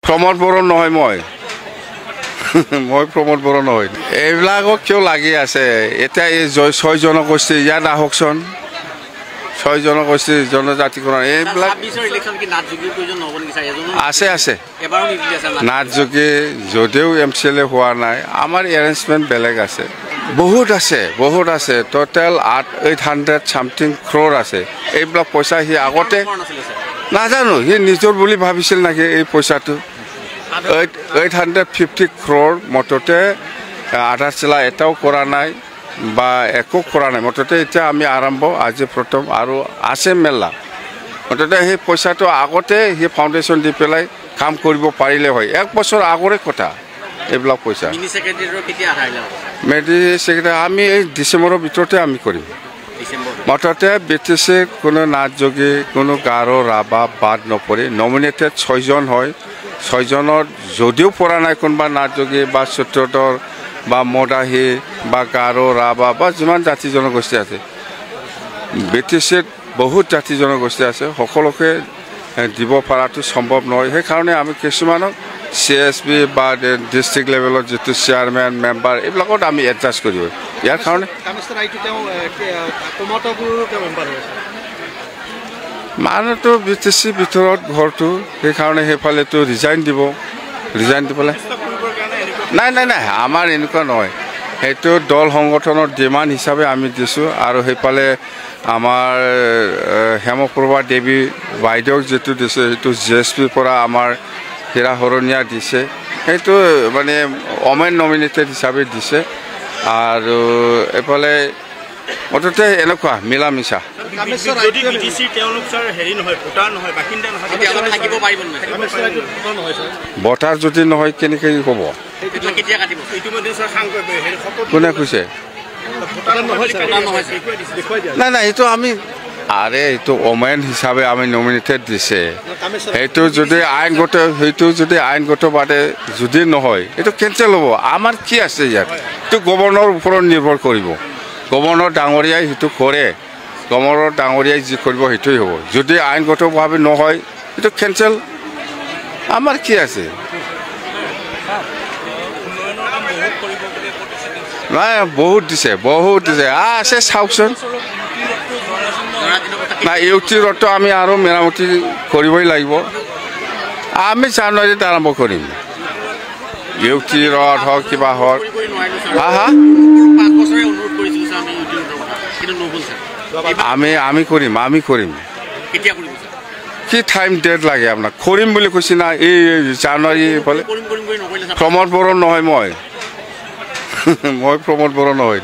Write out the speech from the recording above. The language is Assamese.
প্ৰমোদ বড়ো নহয় মই প্ৰমোদ বড়ো নহয় এইবিলাকক কিয় লাগি আছে এতিয়া এই 6 জনগোষ্ঠী ইয়াত আহকচোন 6 জনগোষ্ঠী জনজাতিকৰণ এইবিলাক আছে নাট যোগী যদিও MCLA হোৱা নাই আমাৰ এৰেঞ্জমেণ্ট বেলেগ আছে বহুত আছে টোটেল 800 সামথিং ক্ৰ'ৰ আছে এইবিলাক পইচা সি আগতে নাজানো সি নিজৰ বুলি ভাবিছিল নাকি এই পইচাটো 850 ক্ৰ'ৰ মততে আধাৰ চিলা এটাও কৰা নাই বা একো কৰা নাই মততে এতিয়া আমি আৰম্ভ আজি প্ৰথম আৰু আছে মেলা মততে সেই পইচাটো আগতে সি ফাউণ্ডেশ্যন দি পেলাই কাম কৰিব পাৰিলে হয় 1 বছৰ আগৰে কথা এইবিলাক পইচা মিনি সেক্ৰেটাৰী আমি এই ডিচেম্বৰৰ ভিতৰতে আমি কৰিম মততে BTC কোনো নাট যোগী কোনো গাৰো ৰাভা বাদ নপৰি নমিনেটেড 6 জন হয় 6 জনৰ যদিও পৰা নাই কোনোবা নাট যোগী বা সূত্ৰধৰ বা মদাহী বা গাৰো ৰাভা বা যিমান জাতি জনগোষ্ঠী আছে BTCত বহুত জাতি জনগোষ্ঠী আছে সকলোকে দিব পৰাটো সম্ভৱ নহয় সেইকাৰণে আমি কিছুমানক CSB বা ডিষ্ট্ৰিক্ট লেভেলত যেটো চেয়াৰম্যান মেম্বাৰ এইবিলাকত আমি এডজাষ্ট কৰিব ইয়াৰ কাৰণে মানুহটো BTC ভিতৰত ঘৰটো সেইকাৰণে সেইফালেতো ৰিজাইন দি পেলাই নাই আমাৰ এনেকুৱা নহয় সেইটো দল সংগঠনৰ ডিমাণ্ড হিচাপে আমি দিছোঁ আৰু সেইফালে আমাৰ হেমপ্ৰভা দেৱী বাইদেউক যেটো দিছে সেইটো GSP পৰা আমাৰ হীৰা হৰণীয়া দিছে সেইটো মানে ওমেন নমিনেটেড হিচাপে দিছে আৰু এফালে মততে এনেকুৱা মিলা মিছা ভোটাৰ যদি নহয় কেনেকৈ ক'ব কোনে কৈছে নাই এইটো আমি আৰে এইটো ওমেন হিচাপে আমি নমিনেটেড দিছে সেইটো যদি আইনগতভাৱে যদি নহয় এইটো কেঞ্চেল হ'ব আমাৰ কি আছে ইয়াত এইটো গভৰ্ণৰৰ ওপৰত নিৰ্ভৰ কৰিব গভৰ্ণৰ ডাঙৰীয়াই সেইটো কৰে গভৰ্ণৰ ডাঙৰীয়াই যি কৰিব সেইটোৱেই হ'ব যদি আইনগতভাৱে নহয় এইটো কেঞ্চেল আমাৰ কি আছে নাই বহুত দিছে আছে চাওকচোন নাই ইউটি ৰোডটো আমি আৰু মেৰামতি কৰিবই লাগিব আমি জানুৱাৰীত আৰম্ভ কৰিম ইউটি ৰোড হওক কিবা হওক আমি কৰিম কি টাইম ডেট লাগে আপোনাক কৰিম বুলি কৈছে না এই জানুৱাৰী প্ৰমোদ বড়ো নহয় মই প্ৰমোদ বড়ো নহয়